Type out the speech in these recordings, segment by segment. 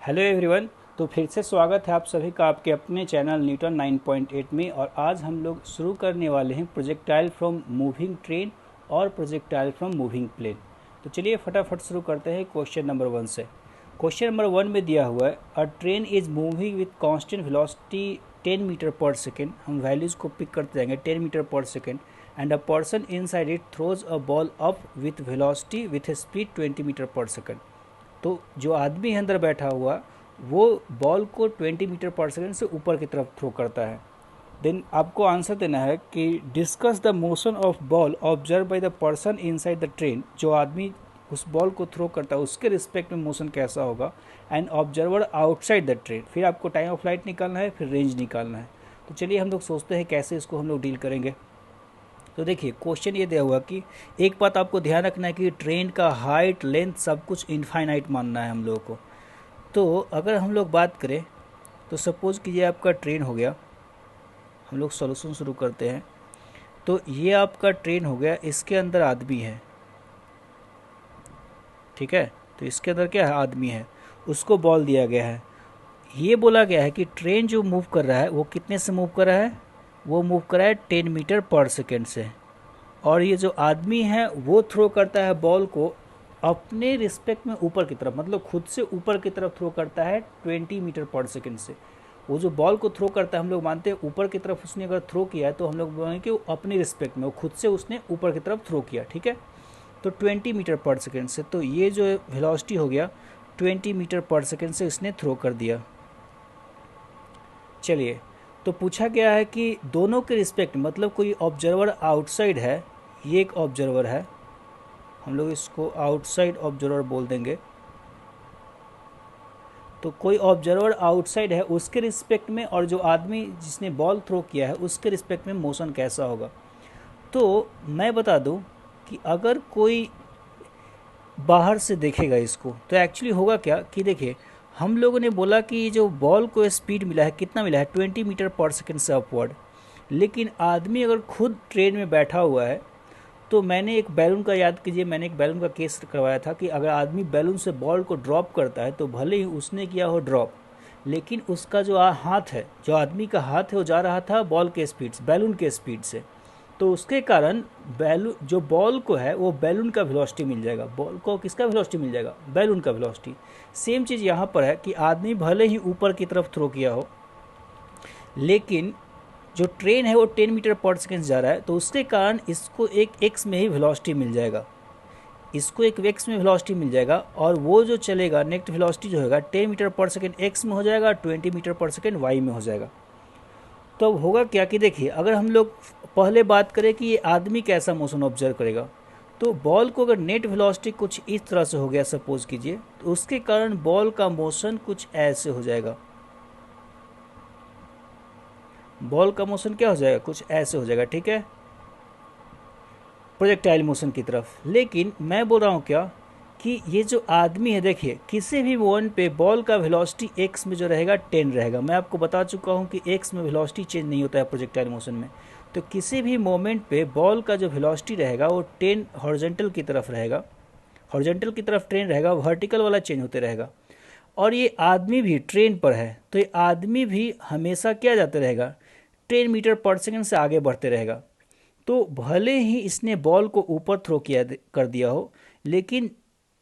Hello everyone. तो फिर से स्वागत है आप सभी का आपके अपने चैनल न्यूटन 9.8 में। और आज हम लोग शुरू करने वाले हैं प्रोजेक्टाइल फ्रॉम मूविंग ट्रेन और प्रोजेक्टाइल फ्रॉम मूविंग प्लेन। तो चलिए फटाफट शुरू करते हैं क्वेश्चन नंबर 1 से। क्वेश्चन नंबर 1 में दिया हुआ है a train is moving with constant velocity 10 metre per second. हम वैल्यूज़ को पिक करते जाएंगे 10 metre per second. And a person inside it throws a ball up with velocity with a speed 20 metre per second. तो जो आदमी है अंदर बैठा हुआ वो बॉल को 20 मीटर पर सेकेंड से ऊपर की तरफ थ्रो करता है। देन आपको आंसर देना है कि discuss the motion of ball observe by the person inside the train. जो आदमी उस बॉल को थ्रो करता है उसके रिस्पेक्ट में मोशन कैसा होगा। And observer outside the train. फिर आपको टाइम ऑफ फ्लाइट निकालना है, फिर रेंज निकालना है। तो चलिए हम लोग सोचते हैं कैसे इसको हम लोग डील करेंगे। तो देखिए क्वेश्चन ये दिया हुआ कि एक बात आपको ध्यान रखना है कि ट्रेन का हाइट लेंथ सब कुछ इनफाइनाइट मानना है हम लोगों को। तो अगर हम लोग बात करें तो सपोज़ कीजिए आपका ट्रेन हो गया। हम लोग सॉल्यूशन शुरू करते हैं। तो ये आपका ट्रेन हो गया, इसके अंदर आदमी है, ठीक है। तो इसके अंदर क्या है, आदमी है। उसको बॉल दिया गया है। ये बोला गया है कि ट्रेन जो मूव कर रहा है वो कितने से मूव कर रहा है, वो मूव कर रहा है 10 मीटर पर सेकेंड से। और ये जो आदमी है वो थ्रो करता है बॉल को अपने रिस्पेक्ट में ऊपर की तरफ, मतलब खुद से ऊपर की तरफ थ्रो करता है 20 मीटर पर सेकेंड से। वो जो बॉल को थ्रो करता है हम लोग मानते हैं ऊपर की तरफ उसने अगर थ्रो किया है तो हम लोग बोलेंगे कि वो अपने रिस्पेक्ट में, वो खुद से उसने ऊपर की तरफ थ्रो किया, ठीक है। तो 20 मीटर पर सेकेंड से, तो ये जो वेलोसिटी हो गया 20 मीटर पर सेकेंड से इसने थ्रो कर दिया। चलिए, तो पूछा गया है कि दोनों के रिस्पेक्ट, मतलब कोई ऑब्जर्वर आउटसाइड है, ये एक ऑब्जर्वर है, हम लोग इसको आउटसाइड ऑब्जर्वर बोल देंगे। तो कोई ऑब्जर्वर आउटसाइड है उसके रिस्पेक्ट में, और जो आदमी जिसने बॉल थ्रो किया है उसके रिस्पेक्ट में मोशन कैसा होगा। तो मैं बता दूं कि अगर कोई बाहर से देखेगा इसको तो एक्चुअली होगा क्या कि देखिए, हम लोगों ने बोला कि ये जो बॉल को स्पीड मिला है, कितना मिला है, 20 मीटर पर सेकेंड से अपवर्ड। लेकिन आदमी अगर खुद ट्रेन में बैठा हुआ है, तो मैंने एक बैलून का, याद कीजिए मैंने एक बैलून का केस करवाया था कि अगर आदमी बैलून से बॉल को ड्रॉप करता है तो भले ही उसने किया हो ड्रॉप, लेकिन उसका जो हाथ है, जो आदमी का हाथ है वो जा रहा था बॉल के स्पीड से, बैलून के स्पीड से। तो उसके कारण बैलून, जो बॉल को है वो बैलून का वेलोसिटी मिल जाएगा। बॉल को किसका वेलोसिटी मिल जाएगा, बैलून का वेलोसिटी। सेम चीज़ यहाँ पर है कि आदमी भले ही ऊपर की तरफ थ्रो किया हो, लेकिन जो ट्रेन है वो 10 मीटर पर सेकेंड जा रहा है, तो उसके कारण इसको एक एक्स में ही वेलोसिटी मिल जाएगा, इसको एक एक्स में वेलोसिटी मिल जाएगा। और वो जो चलेगा नेक्स्ट वेलोसिटी जो होगा 10 मीटर पर सेकेंड एक्स में हो जाएगा, 20 मीटर पर सेकेंड वाई में हो जाएगा। तो अब होगा क्या कि देखिए, अगर हम लोग पहले बात करें कि ये आदमी कैसा मोशन ऑब्जर्व करेगा, तो बॉल को अगर नेट वेलोसिटी कुछ इस तरह से हो गया सपोज कीजिए, तो उसके कारण बॉल का मोशन कुछ ऐसे हो जाएगा। बॉल का मोशन क्या हो जाएगा, कुछ ऐसे हो जाएगा, ठीक है, प्रोजेक्टाइल मोशन की तरफ। लेकिन मैं बोल रहा हूँ क्या कि ये जो आदमी है, देखिए किसी भी मोमेंट पे बॉल का वेलोसिटी एक्स में जो रहेगा 10 रहेगा। मैं आपको बता चुका हूँ कि एक्स में वेलोसिटी चेंज नहीं होता है प्रोजेक्टाइल मोशन में। तो किसी भी मोमेंट पे बॉल का जो वेलोसिटी रहेगा वो 10 हॉरिजॉन्टल की तरफ रहेगा, हॉरिजॉन्टल की तरफ ट्रेन रहेगा, वर्टिकल वाला चेंज होते रहेगा। और ये आदमी भी ट्रेन पर है, तो ये आदमी भी हमेशा क्या जाते रहेगा, 10 मीटर पर सेकेंड से आगे बढ़ते रहेगा। तो भले ही इसने बॉल को ऊपर थ्रो किया कर दिया हो, लेकिन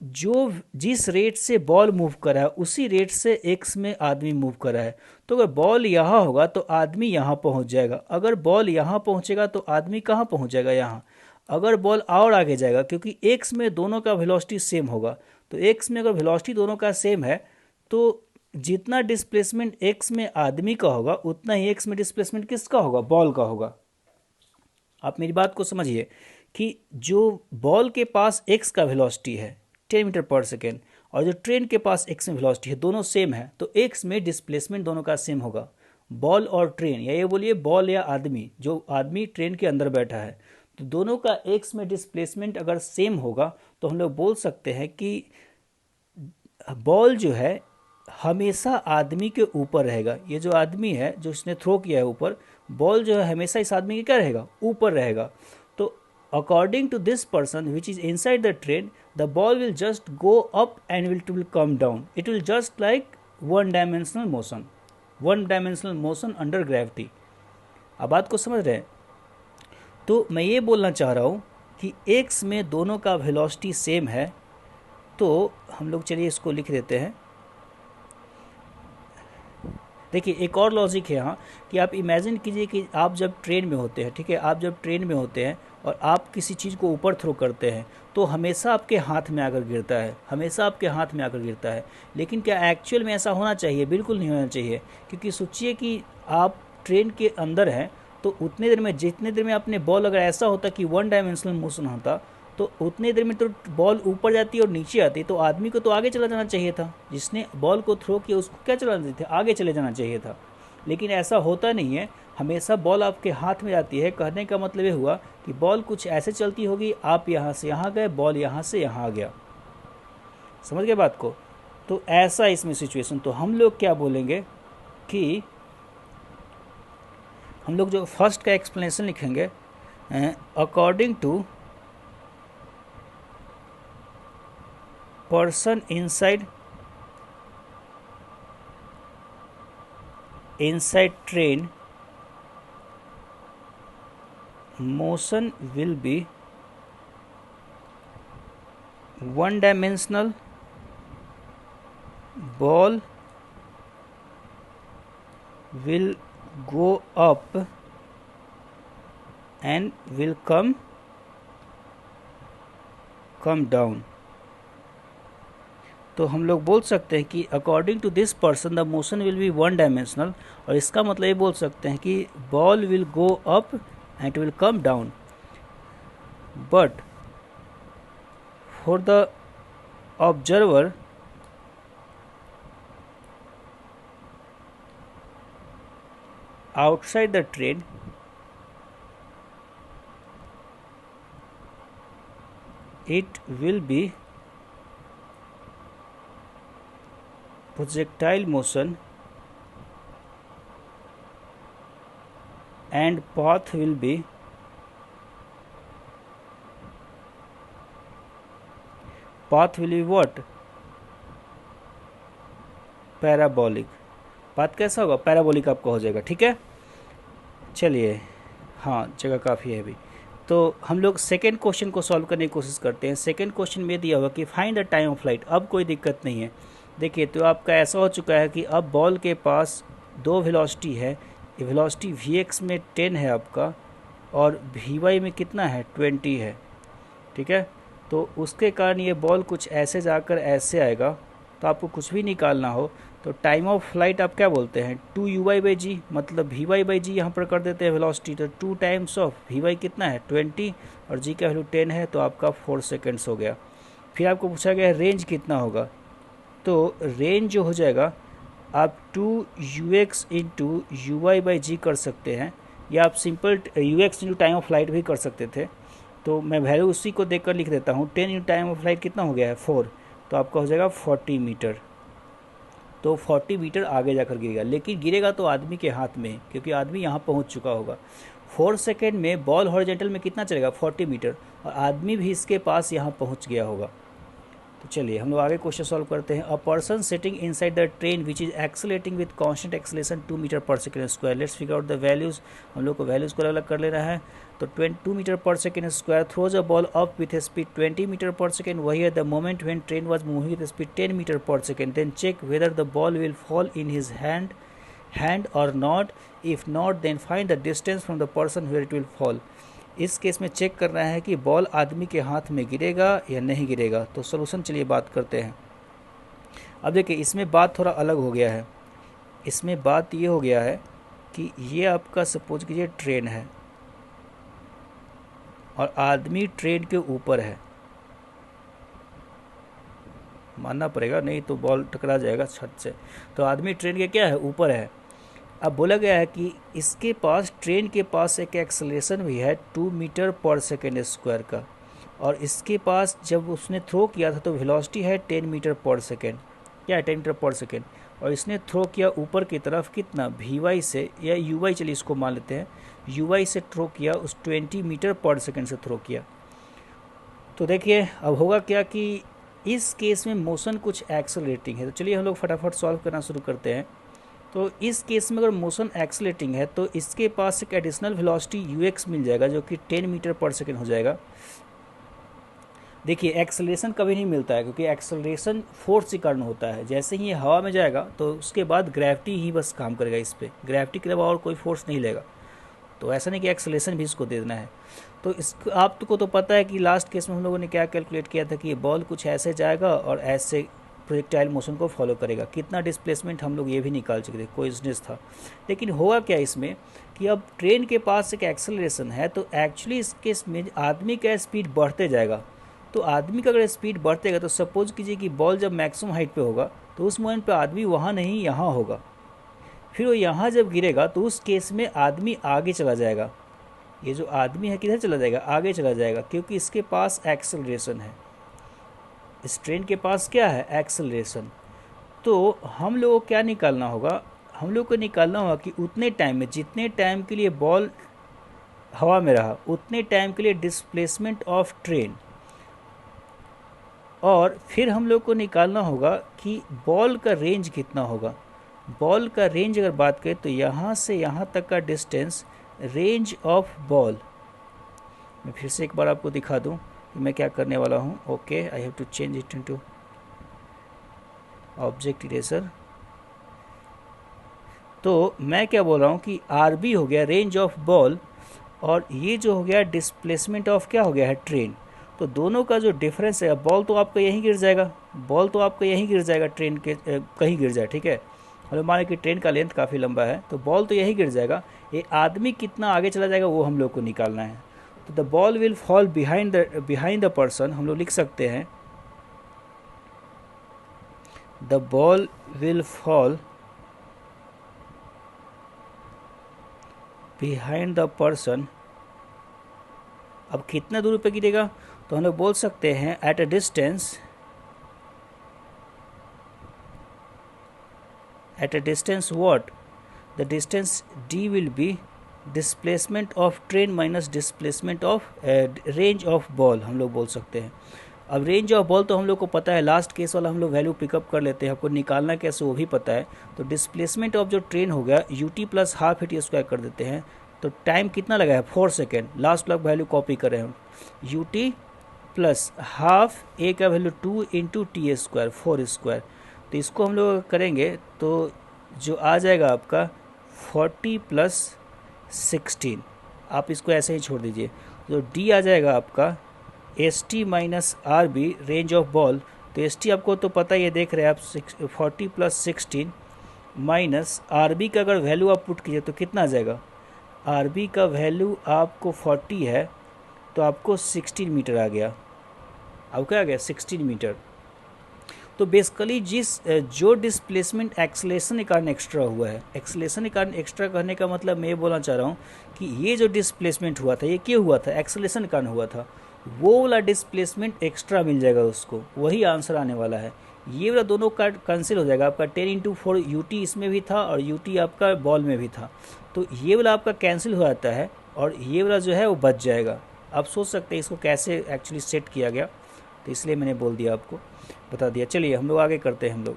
जो जिस रेट से बॉल मूव कर रहा है उसी रेट से एक्स में आदमी मूव कर रहा है। तो अगर बॉल यहाँ होगा तो आदमी यहाँ पहुँच जाएगा, अगर बॉल यहाँ पहुँचेगा तो आदमी कहाँ पहुँच जाएगा, यहाँ। अगर बॉल और आगे जाएगा, क्योंकि एक्स में दोनों का वेलोसिटी सेम होगा, तो एक्स में अगर वेलोसिटी दोनों का सेम है तो जितना डिस्प्लेसमेंट एक्स में आदमी का होगा उतना ही एक्स में डिस्प्लेसमेंट किसका होगा, बॉल का होगा। आप मेरी बात को समझिए कि जो बॉल के पास एक्स का वेलोसिटी है 10 मीटर पर सेकेंड, और जो ट्रेन के पास एक्स में वेलोसिटी है, दोनों सेम है, तो एक्स में डिस्प्लेसमेंट दोनों का सेम होगा। बॉल और ट्रेन, या ये बोलिए बॉल या आदमी, जो आदमी ट्रेन के अंदर बैठा है, तो दोनों का एक्स में डिस्प्लेसमेंट अगर सेम होगा तो हम लोग बोल सकते हैं कि बॉल जो है हमेशा आदमी के ऊपर रहेगा। ये जो आदमी है जो इसने थ्रो किया है ऊपर, बॉल जो है हमेशा इस आदमी के क्या रहेगा, ऊपर रहेगा। तो according to this person which is inside the train, the ball will just go up and will come down, it will just like one dimensional motion under gravity. अब बात को समझ रहे हैं? तो मैं ये बोलना चाह रहा हूँ कि एक्स में दोनों का वेलोसिटी सेम है, तो हम लोग चलिए इसको लिख देते हैं। देखिए एक और लॉजिक है यहाँ कि आप इमेजिन कीजिए कि आप जब ट्रेन में होते हैं, ठीक है, आप जब ट्रेन में होते हैं और आप किसी चीज़ को ऊपर थ्रो करते हैं तो हमेशा आपके हाथ में आकर गिरता है, हमेशा आपके हाथ में आकर गिरता है। लेकिन क्या एक्चुअल में ऐसा होना चाहिए? बिल्कुल नहीं होना चाहिए, क्योंकि सोचिए कि आप ट्रेन के अंदर हैं तो उतने देर में, जितने देर में अपने बॉल, अगर ऐसा होता कि वन डायमेंशनल मोशन होता तो उतने देर में तो बॉल ऊपर जाती और नीचे आती, तो आदमी को तो आगे चला जाना चाहिए था, जिसने बॉल को थ्रो किया उसको क्या चलाना चाहिए था? आगे चले जाना चाहिए था। लेकिन ऐसा होता नहीं है, हमेशा बॉल आपके हाथ में जाती है। कहने का मतलब ये हुआ कि बॉल कुछ ऐसे चलती होगी, आप यहाँ से यहाँ गए, बॉल यहाँ से यहाँ आ गया। समझ गए बात को? तो ऐसा इसमें सिचुएशन। तो हम लोग क्या बोलेंगे कि हम लोग जो फर्स्ट का एक्सप्लेनेशन लिखेंगे, according to person inside train, motion will be one dimensional, ball will go up and will come down। तो हम लोग बोल सकते हैं कि according to this person the motion will be one dimensional, और इसका मतलब ये बोल सकते हैं कि ball will go up and will come down, but for the observer outside the train it will be projectile motion and path will be what? Parabolic. बात कैसा होगा? पैराबोलिक आपका हो जाएगा। ठीक है, चलिए, हाँ जगह काफ़ी है अभी। तो हम लोग सेकेंड क्वेश्चन को सॉल्व करने की कोशिश करते हैं। सेकेंड क्वेश्चन में दिया होगा कि find the time of flight. अब कोई दिक्कत नहीं है। देखिए तो आपका ऐसा हो चुका है कि अब बॉल के पास दो वेलोसिटी है। वेलोसिटी Vx में 10 है आपका, और Vy में कितना है? 20 है। ठीक है, तो उसके कारण ये बॉल कुछ ऐसे जाकर ऐसे आएगा। तो आपको कुछ भी निकालना हो तो टाइम ऑफ फ्लाइट आप क्या बोलते हैं? 2u/g, मतलब Vy/g यहाँ पर कर देते हैं वेलोसिटी। तो 2 टाइम्स ऑफ Vy कितना है? 20, और g का वैल्यू 10 है, तो आपका 4 सेकेंड्स हो गया। फिर आपको पूछा गया रेंज कितना होगा, तो रेंज जो हो जाएगा आप 2ux इंटू uy/g कर सकते हैं, या आप simple ux into time of flight भी कर सकते थे। तो मैं वैल्यू उसी को देखकर लिख देता हूँ। 10 इंटू टाइम ऑफ फ्लाइट कितना हो गया है? 4, तो आपका हो जाएगा 40 मीटर। तो 40 मीटर आगे जाकर गिरेगा, लेकिन गिरेगा तो आदमी के हाथ में, क्योंकि आदमी यहाँ पहुँच चुका होगा। 4 सेकेंड में बॉल हॉरिजॉन्टल में कितना चलेगा? 40 मीटर, और आदमी भी इसके पास यहाँ पहुँच गया होगा। तो चलिए हम लोग आगे क्वेश्चन सॉल्व करते हैं। A person sitting inside the train which is accelerating with constant acceleration 2 metre per second square. Let's figure out the values. हम लोग को वैल्यूज को अलग अलग कर लेना है। तो 2 metre per second square throws a ball up with speed 20 metre per second. वही है the moment when train was moving with speed 10 metre per second. Then check whether the ball will fall in his hand और not. If not then find the distance from the person where it will fall. इस case में check करना है कि ball आदमी के हाथ में गिरेगा या नहीं गिरेगा। तो सॉल्यूशन चलिए बात करते हैं। अब देखिए इसमें बात थोड़ा अलग हो गया है। इसमें बात ये हो गया है कि ये आपका सपोज कीजिए ट्रेन है और आदमी ट्रेन के ऊपर है। मानना पड़ेगा, नहीं तो बॉल टकरा जाएगा छत से। तो आदमी ट्रेन के क्या है? ऊपर है। अब बोला गया है कि इसके पास, ट्रेन के पास एक एक्सेलरेशन भी है 2 मीटर पर सेकेंड स्क्वायर का, और इसके पास जब उसने थ्रो किया था तो वेलोसिटी है 10 मीटर पर सेकेंड। क्या है? 10 मीटर पर सेकेंड। और इसने थ्रो किया ऊपर की तरफ कितना? Vy से, या uy, चलिए इसको मान लेते हैं, uy से थ्रो किया, उस 20 मीटर पर सेकेंड से थ्रो किया। तो देखिए अब होगा क्या कि इस केस में मोशन कुछ एक्सेलरेटिंग है, तो चलिए हम लोग फटाफट सॉल्व करना शुरू करते हैं। तो इस केस में अगर मोशन एक्सेलरेटिंग है तो इसके पास एक एडिशनल वेलोसिटी ux मिल जाएगा जो कि 10 मीटर पर सेकेंड हो जाएगा। देखिए एक्सेलरेशन कभी नहीं मिलता है क्योंकि एक्सेलरेशन फोर्स के कारण होता है। जैसे ही ये हवा में जाएगा तो उसके बाद ग्रेविटी ही बस काम करेगा इस पर, ग्रेविटी के अलावा और कोई फोर्स नहीं लेगा। तो ऐसा नहीं कि एक्सेलरेशन भी इसको दे देना है। तो इसको आपको तो पता है कि लास्ट केस में हम लोगों ने क्या कैलकुलेट किया था कि ये बॉल कुछ ऐसे जाएगा और ऐसे प्रोजेक्टाइल मोशन को फॉलो करेगा। कितना डिस्प्लेसमेंट हम लोग ये भी निकाल चुके थे, कोइंसिडेंस था। लेकिन होगा क्या इसमें कि अब ट्रेन के पास एक एक्सेलरेशन है तो एक्चुअली इस केस में आदमी का स्पीड बढ़ते जाएगा। तो आदमी का अगर स्पीड बढ़तेगा तो सपोज कीजिए कि बॉल जब मैक्सिमम हाइट पे होगा तो उस मोमेंट पे आदमी वहाँ नहीं यहाँ होगा। फिर वो यहाँ जब गिरेगा तो उस केस में आदमी आगे चला जाएगा। ये जो आदमी है किधर चला जाएगा, आगे चला जाएगा, क्योंकि इसके पास एक्सेलरेशन है। इस ट्रेन के पास क्या है, एक्सेलरेशन। तो हम लोगों को क्या निकालना होगा, हम लोग को निकालना होगा कि उतने टाइम में जितने टाइम के लिए बॉल हवा में रहा उतने टाइम के लिए डिस्प्लेसमेंट ऑफ ट्रेन। और फिर हम लोग को निकालना होगा कि बॉल का रेंज कितना होगा। बॉल का रेंज अगर बात करें तो यहाँ से यहाँ तक का डिस्टेंस, रेंज ऑफ बॉल। मैं फिर से एक बार आपको दिखा दूँ कि मैं क्या करने वाला हूँ। Okay, I have to change it into object eraser. तो मैं क्या बोल रहा हूँ कि आर बी हो गया रेंज ऑफ बॉल और ये जो हो गया डिस्प्लेसमेंट ऑफ क्या हो गया है, ट्रेन। तो दोनों का जो डिफरेंस है, बॉल तो आपका यहीं गिर जाएगा, बॉल तो आपका यहीं गिर जाएगा, ट्रेन के कहीं गिर जाए, ठीक है। हम लोग माने कि ट्रेन का लेंथ काफ़ी लंबा है तो बॉल तो यहीं गिर जाएगा। ये आदमी कितना आगे चला जाएगा वो हम लोग को निकालना है। तो the ball will fall behind the person, हम लोग लिख सकते हैं the ball will fall behind the person. अब कितना दूर पे गिरेगा, तो हम लोग बोल सकते हैं at a distance what, the distance d will be displacement of train minus displacement of range of ball, हम लोग बोल सकते हैं। अब रेंज ऑफ बॉल तो हम लोग को पता है, लास्ट केस वाला हम लोग वैल्यू पिकअप कर लेते हैं, आपको निकालना कैसे वो भी पता है। तो डिस्प्लेसमेंट ऑफ जो ट्रेन हो गया ut plus half T square कर देते हैं। तो टाइम कितना लगा है, 4 सेकेंड, लास्ट लग वैल्यू कॉपी कर रहे हैं हम। ut प्लस हाफ ए का value 2 into T square 4 square. तो इसको हम लोग करेंगे तो जो आ जाएगा आपका 40 प्लस 16, आप इसको ऐसे ही छोड़ दीजिए। जो d आ जाएगा आपका S T minus R B range of ball. तो एस टी आपको तो पता ही है, देख रहे हैं आप 40 प्लस 16 माइनस आर बी का अगर वैल्यू आप पुट कीजिए तो कितना आ जाएगा। आर बी का वैल्यू आपको 40 है तो आपको 16 मीटर आ गया। अब क्या आ गया, 16 मीटर। तो बेसिकली जो डिस्प्लेसमेंट एक्सेलरेशन के कारण एक्स्ट्रा हुआ है, एक्सेलरेशन के कारण एक्स्ट्रा करने का मतलब मैं ये बोलना चाह रहा हूँ कि ये जो डिस्प्लेसमेंट हुआ था ये क्यों हुआ था, एक्सेलरेशन के कारण हुआ था। वो वाला डिस्प्लेसमेंट एक्स्ट्रा मिल जाएगा उसको, वही आंसर आने वाला है। ये वाला दोनों का कैंसिल हो जाएगा, आपका 10 इंटू 4 यूटी इसमें भी था और यूटी आपका बॉल में भी था। तो ये वाला आपका कैंसिल हो जाता है और ये वाला जो है वो बच जाएगा। आप सोच सकते हैं इसको कैसे एक्चुअली सेट किया गया, तो इसलिए मैंने बोल दिया, आपको बता दिया। चलिए हम लोग आगे करते हैं हम लोग।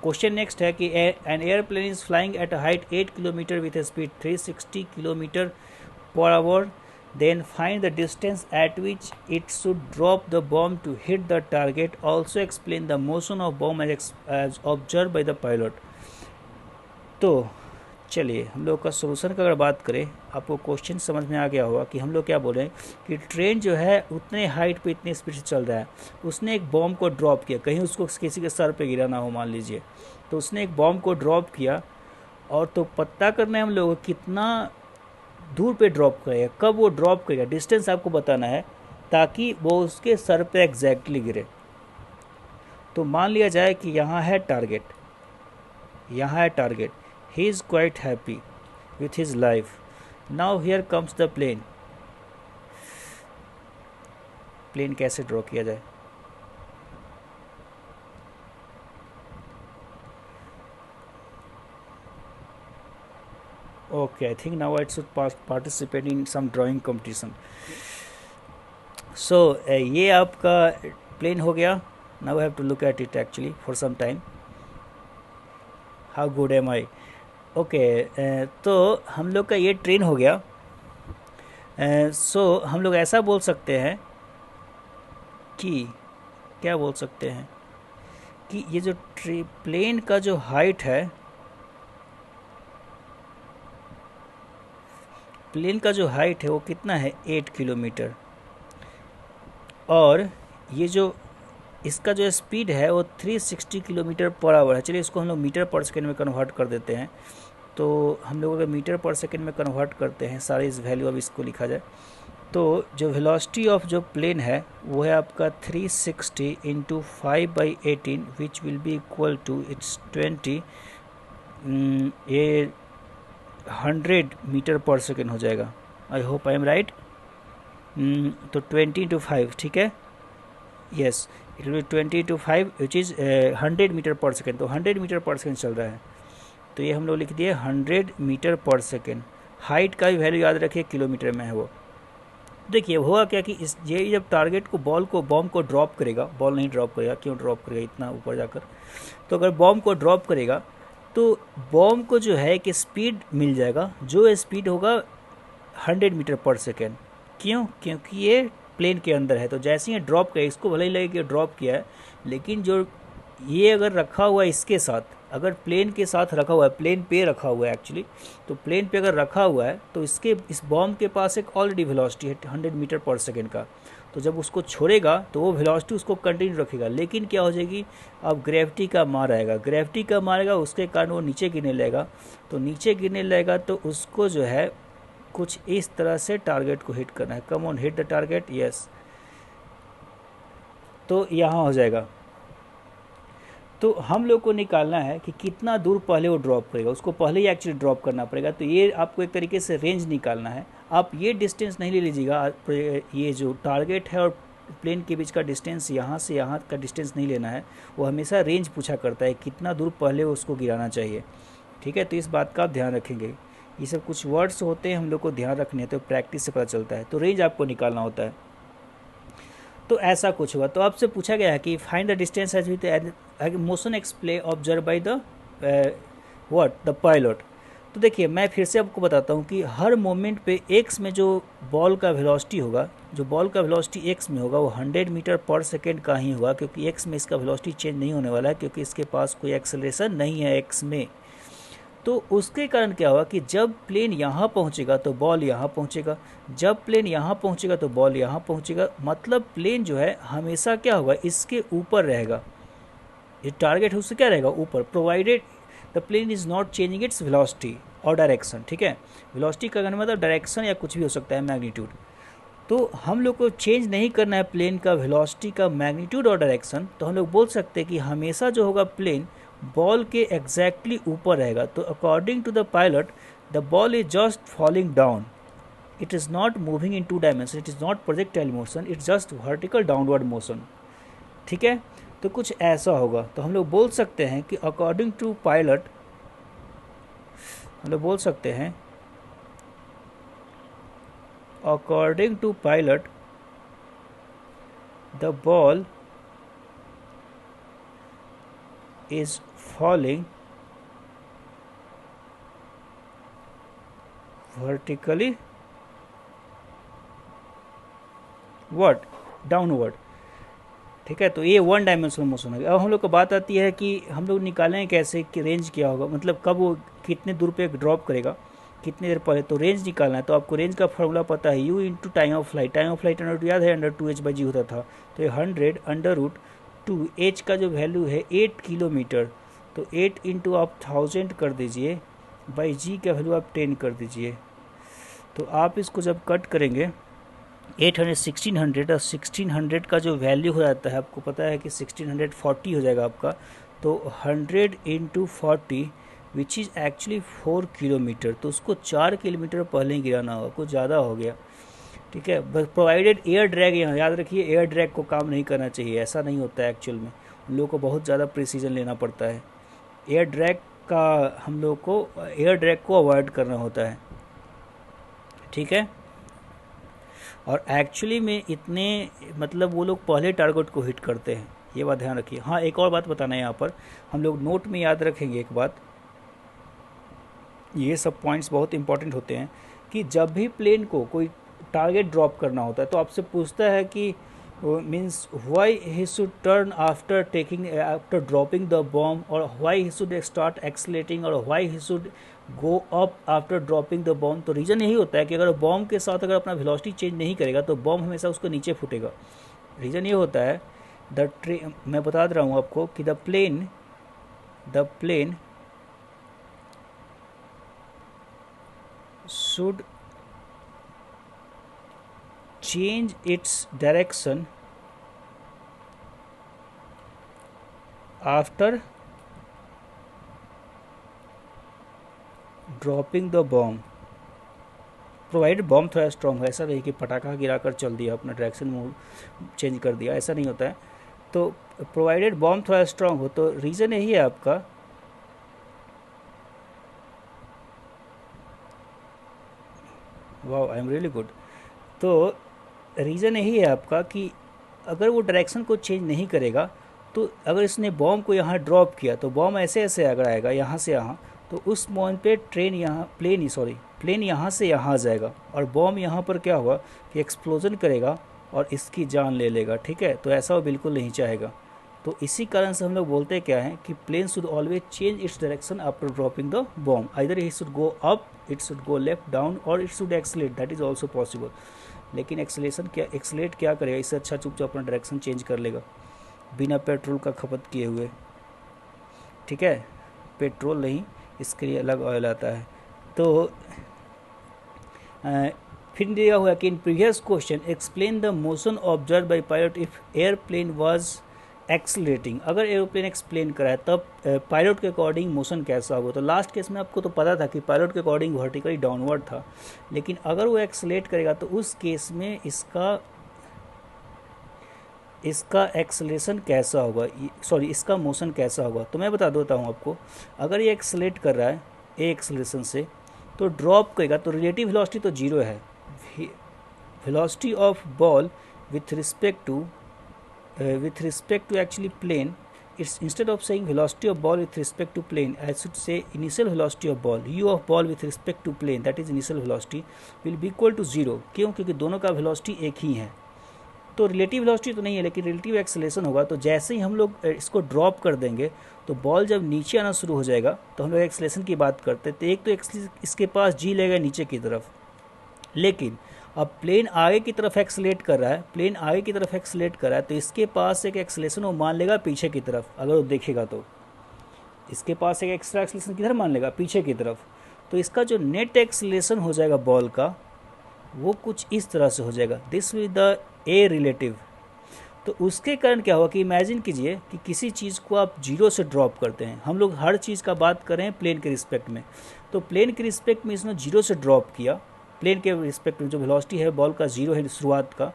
क्वेश्चन नेक्स्ट है कि an airplane is flying at a height 8 kilometre with speed 360 kilometre per hour, then find the distance at which it should drop the bomb to hit the target. Also explain the motion of bomb as observed by the pilot. तो चलिए हम लोग का solution का अगर बात करें, आपको क्वेश्चन समझ में आ गया होगा कि हम लोग क्या बोल रहे हैं कि ट्रेन जो है उतने हाइट पे इतनी स्पीड से चल रहा है, उसने एक बॉम्ब को ड्रॉप किया, कहीं उसको किसी के सर पे गिरा ना हो मान लीजिए। तो उसने एक बॉम्ब को ड्रॉप किया और तो पता करना है हम लोग कितना दूर पे ड्रॉप करेगा, कब वो ड्रॉप करेगा, डिस्टेंस आपको बताना है ताकि वो उसके सर पे एग्जैक्टली गिरे। तो मान लिया जाए कि यहाँ है टारगेट, यहाँ है target, he is quite happy with his life. Now here comes the plane. Plane कैसे ड्रॉ किया जाए, okay, I think now I should participate in some drawing competition. So ये आपका प्लेन हो गया. Now I have to look at it actually for some time. How good am I. Okay, तो हम लोग का ये ट्रेन हो गया. सो हम लोग ऐसा बोल सकते हैं कि क्या बोल सकते हैं कि ये जो प्लेन का जो हाइट है, प्लेन का जो हाइट है वो कितना है 8 किलोमीटर, और ये जो इसका जो स्पीड है वो 360 किलोमीटर पर आवर है. चलिए इसको हम लोग मीटर पर सेकेंड में कन्वर्ट कर देते हैं. तो हम लोग अगर मीटर पर सेकेंड में कन्वर्ट करते हैं सारे इस वैल्यू, अब इसको लिखा जाए तो जो वेलोसिटी ऑफ जो प्लेन है वो है आपका 360 into 5/18 which will be equal to it's 20 ये 100 मीटर पर सेकेंड हो जाएगा. I hope I am right. तो 20 इंटू 5, ठीक है. Yes, it will be 20 into 5 which is 100 meter per second. तो 100 मीटर पर सेकेंड चल रहा है, तो ये हम लोग लिख दिए 100 मीटर पर सेकेंड. हाइट का भी वैल्यू याद रखिए, किलोमीटर में है वो. देखिए हुआ क्या कि ये जब टारगेट को बॉम्ब को ड्रॉप करेगा, बॉल नहीं ड्रॉप करेगा, क्यों ड्रॉप करेगा इतना ऊपर जाकर, तो अगर बॉम्ब को ड्रॉप करेगा तो बॉम्ब को जो है कि स्पीड मिल जाएगा, जो स्पीड होगा 100 मीटर पर सेकेंड. क्यों? क्योंकि ये प्लेन के अंदर है. तो जैसे ही ड्रॉप किया, इसको भले ही लगे कि ड्रॉप किया है, लेकिन जो ये अगर रखा हुआ है इसके साथ, अगर प्लेन के साथ रखा हुआ है, प्लेन पे रखा हुआ है एक्चुअली, तो प्लेन पे अगर रखा हुआ है तो इस बॉम्ब के पास एक ऑलरेडी वेलोसिटी है 100 मीटर पर सेकेंड का. तो जब उसको छोड़ेगा तो वो वेलोसिटी उसको कंटिन्यू रखेगा, लेकिन क्या हो जाएगी, अब ग्रेविटी का मार आएगा. ग्रेविटी का मार आएगा, उसके कारण वो नीचे गिरने लगेगा. तो नीचे गिरने लगेगा तो उसको जो है कुछ इस तरह से टारगेट को हिट करना है. Come on, hit the target. Yes, तो यहाँ हो जाएगा. तो हम लोग को निकालना है कि कितना दूर पहले वो ड्रॉप करेगा, उसको पहले ही एक्चुअली ड्रॉप करना पड़ेगा. तो ये आपको एक तरीके से रेंज निकालना है. आप ये डिस्टेंस नहीं ले लीजिएगा, ये जो टारगेट है और प्लेन के बीच का डिस्टेंस, यहाँ से यहाँ का डिस्टेंस नहीं लेना है. वो हमेशा रेंज पूछा करता है, कितना दूर पहले उसको गिराना चाहिए. ठीक है, तो इस बात का आप ध्यान रखेंगे. ये सब कुछ वर्ड्स होते हैं, हम लोग को ध्यान रखने हैं, तो प्रैक्टिस से पता चलता है. तो रेंज आपको निकालना होता है. तो ऐसा कुछ हुआ. तो आपसे पूछा गया है कि find the distance as with motion एक्सप्ले observe by the the pilot. तो देखिए मैं फिर से आपको बताता हूँ कि हर मोमेंट पे एक्स में जो बॉल का वेलोसिटी होगा, जो बॉल का वेलोसिटी एक्स में होगा वो 100 मीटर पर सेकेंड का ही होगा, क्योंकि एक्स में इसका वेलोसिटी चेंज नहीं होने वाला है, क्योंकि इसके पास कोई एक्सेलरेशन नहीं है एक्स में. तो उसके कारण क्या होगा कि जब प्लेन यहाँ पहुँचेगा तो बॉल यहाँ पहुँचेगा, जब प्लेन यहाँ पहुँचेगा तो बॉल यहाँ पहुँचेगा. मतलब प्लेन जो है हमेशा क्या होगा, इसके ऊपर रहेगा. ये टारगेट है उससे क्या रहेगा, ऊपर, provided the plane is not changing its velocity और डायरेक्शन. ठीक है, वेलोसिटी का मतलब डायरेक्शन या कुछ भी हो सकता है, मैग्नीट्यूड. तो हम लोग को चेंज नहीं करना है प्लेन का वेलोसिटी का मैग्नीट्यूड और डायरेक्शन. तो हम लोग बोल सकते हैं कि हमेशा जो होगा प्लेन बॉल के एग्जैक्टली ऊपर रहेगा. तो according to the pilot the ball is just falling down, it is not moving in 2 dimension, it is not projectile motion, it's just vertical downward motion. ठीक है, तो कुछ ऐसा होगा. तो हम लोग बोल सकते हैं कि अकॉर्डिंग टू पायलट, हम लोग बोल सकते हैं according to pilot the ball is falling vertically what downward. ठीक है, तो ये 1 डायमेंशनल मोशन है. अब हम लोग को बात आती है कि हम लोग निकालें कैसे कि रेंज क्या होगा, मतलब कब वो कितने दूर पे ड्रॉप करेगा, कितनी देर पहले. तो रेंज निकालना है. तो आपको रेंज का फॉर्मूला पता है, u into time of flight. Time of flight under याद है, अंडर 2h/g होता था. तो ये 100 अंडर √ h का जो वैल्यू है 8 किलोमीटर. तो 8 इंटू आप 1000 कर दीजिए, बाई g का वैल्यू आप 10 कर दीजिए. तो आप इसको जब कट करेंगे 800 1600 और 1600 का जो वैल्यू हो जाता है, आपको पता है कि 1640 हो जाएगा आपका. तो 100 into 40 which is actually 4 kilometre. तो उसको 4 किलोमीटर पहले ही गिराना होगा, कुछ ज़्यादा हो गया. ठीक है, बस प्रोवाइडेड एयर ड्रैग, यहाँ याद रखिए एयर ड्रैग को काम नहीं करना चाहिए, ऐसा नहीं होता है एक्चुअल में. उन लोगों को बहुत ज़्यादा प्रिसीजन लेना पड़ता है. एयर ड्रैग का हम लोग को एयर ड्रैग को अवॉइड करना होता है. ठीक है, और एक्चुअली में इतने मतलब वो लोग पहले टारगेट को हिट करते हैं, ये बात ध्यान रखिए। हाँ, एक और बात बताना है यहाँ पर, हम लोग नोट में याद रखेंगे एक बात, ये सब पॉइंट्स बहुत इंपॉर्टेंट होते हैं कि जब भी प्लेन को कोई टारगेट ड्रॉप करना होता है तो आपसे पूछता है कि means why he should turn after dropping the bomb, और why he should start accelerating, और why he should go up after dropping the bomb. तो रीज़न यही होता है कि अगर बॉम्ब के साथ अगर अपना वेलोसिटी चेंज नहीं करेगा तो बॉम्ब हमेशा उसको नीचे फूटेगा। रीज़न ये होता है मैं बता रहा हूँ आपको कि the plane should change its direction after dropping the bomb, provided bomb थोड़ा स्ट्रॉन्ग है। ऐसा नहीं कि पटाखा गिराकर चल दिया, अपना डायरेक्शन मूव चेंज कर दिया, ऐसा नहीं होता है। तो प्रोवाइडेड बॉम्ब थोड़ा स्ट्रॉन्ग हो, तो रीज़न यही है आपका wow I am really good. तो रीज़न यही है आपका कि अगर वो डायरेक्शन को चेंज नहीं करेगा तो अगर इसने बॉम्ब को यहाँ ड्रॉप किया तो बॉम्ब ऐसे ऐसे अगर आएगा यहाँ से यहाँ, तो उस पॉइंट पे प्लेन यहाँ से यहाँ आ जाएगा और बॉम्ब यहाँ पर क्या हुआ कि एक्सप्लोजन करेगा और इसकी जान ले लेगा। ठीक है, तो ऐसा वो बिल्कुल नहीं चाहेगा। तो इसी कारण से हम लोग बोलते क्या हैं कि plane should always change its direction after dropping the bomb, either he should go up, it should go left down, और it should accelerate, that is also possible. लेकिन एक्सलेट क्या करेगा, इससे अच्छा चुपचाप अपना डायरेक्शन चेंज कर लेगा बिना पेट्रोल का खपत किए हुए। ठीक है, पेट्रोल नहीं, इसके लिए अलग ऑयल आता है। तो फिर दिया हुआ कि in previous question explain the motion observe by pilot if airplane was accelerating. अगर एरोप्लेन एक्सप्लेन करा है तब पायलट के अकॉर्डिंग मोशन कैसा होगा। तो लास्ट केस में आपको तो पता था कि पायलट के अकॉर्डिंग वर्टिकली डाउनवर्ड था, लेकिन अगर वो एक्सलेट करेगा तो उस केस में इसका एक्सलेशन कैसा होगा, इसका मोशन कैसा होगा। तो मैं बता देता हूँ आपको, अगर ये एक्सलेट कर रहा है ए एक्सलेशन से तो ड्रॉप करेगा तो रिलेटिव वेलोसिटी तो जीरो है। Velocity of ball with respect to actually plane, it's instead of saying velocity of ball with respect to plane, I should say initial velocity of ball, u of ball with respect to plane, that is initial velocity will be equal to 0। क्यों? क्योंकि दोनों का velocity एक ही है। तो relative velocity तो नहीं है, लेकिन रिलेटिव एक्सेलरेशन होगा। तो जैसे ही हम लोग इसको ड्रॉप कर देंगे तो बॉल जब नीचे आना शुरू हो जाएगा तो हम लोग एक्सेलरेशन की बात करते हैं। तो एक तो इसके पास जी लेगा नीचे की तरफ, लेकिन अब प्लेन आगे की तरफ एक्सलेट कर रहा है, तो इसके पास एक एक्सलेशन वो मान लेगा पीछे की तरफ। अगर वो देखेगा तो इसके पास एक एक्स्ट्रा एक्सलेशन किधर मान लेगा, पीछे की तरफ। तो इसका जो नेट एक्सलेशन हो जाएगा बॉल का, वो कुछ इस तरह से हो जाएगा, this with the a relative. तो उसके कारण क्या हुआ कि इमेजिन कीजिए कि किसी चीज़ को आप जीरो से ड्रॉप करते हैं। हम लोग हर चीज़ का बात कर रहे हैं प्लेन के रिस्पेक्ट में, तो प्लेन के रिस्पेक्ट में इसने जीरो से ड्रॉप किया। प्लेन के रिस्पेक्ट में जो वेलोसिटी है बॉल का जीरो है शुरुआत का,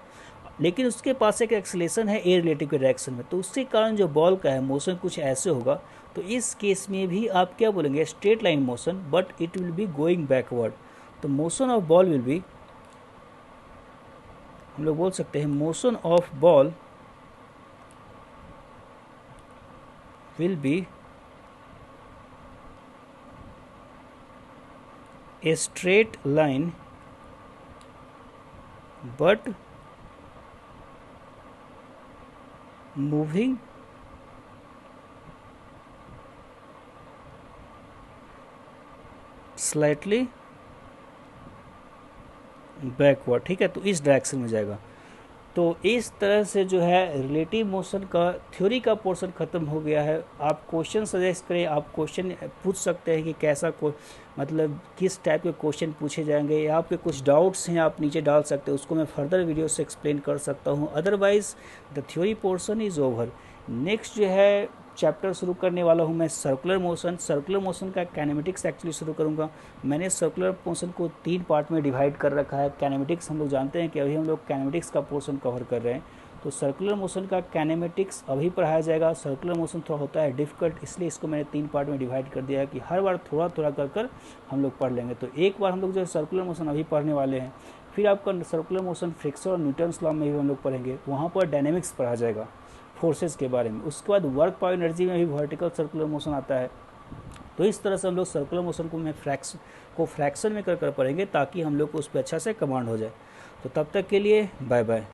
लेकिन उसके पास एक एक्सलेशन है ए रिलेटिव के डायरेक्शन में। तो उसके कारण जो बॉल का है मोशन कुछ ऐसे होगा। तो इस केस में भी आप क्या बोलेंगे, straight line motion, but it will be going backward. तो motion of ball will be, हम लोग बोल सकते हैं motion of ball will be a straight line but moving slightly backward। ठीक है, तो इस डायरेक्शन में जाएगा। तो इस तरह से जो है रिलेटिव मोशन का थ्योरी का पोर्शन ख़त्म हो गया है। आप क्वेश्चन सजेस्ट करें, आप क्वेश्चन पूछ सकते हैं कि कैसा मतलब किस टाइप के क्वेश्चन पूछे जाएंगे, या आपके कुछ डाउट्स हैं आप नीचे डाल सकते हैं, उसको मैं फर्दर वीडियो से एक्सप्लेन कर सकता हूं। Otherwise the theory portion is over. Next जो है चैप्टर शुरू करने वाला हूं मैं सर्कुलर मोशन का काइनेमेटिक्स एक्चुअली शुरू करूंगा। मैंने सर्कुलर मोशन को 3 पार्ट में डिवाइड कर रखा है। काइनेमेटिक्स हम लोग जानते हैं कि अभी हम लोग काइनेमेटिक्स का पोर्शन कवर कर रहे हैं, तो सर्कुलर मोशन का काइनेमेटिक्स अभी पढ़ाया जाएगा। सर्कुलर मोशन थोड़ा होता है डिफ़िकल्ट, इसलिए इसको मैंने 3 पार्ट में डिवाइड कर दिया है कि हर बार थोड़ा थोड़ा कर हम लोग पढ़ लेंगे। तो एक बार हम लोग जो सर्कुलर मोशन अभी पढ़ने वाले हैं, फिर आपका सर्कुलर मोशन फ्रिक्शन और न्यूटन्स लॉ में भी हम लोग पढ़ेंगे, वहाँ पर डायनेमिक्स पढ़ा जाएगा फोर्सेस के बारे में। उसके बाद वर्क पावर एनर्जी में भी वर्टिकल सर्कुलर मोशन आता है। तो इस तरह से हम लोग सर्कुलर मोशन को फ्रैक्शन में कर पढ़ेंगे ताकि हम लोग को उस पर अच्छा से कमांड हो जाए। तो तब तक के लिए बाय बाय।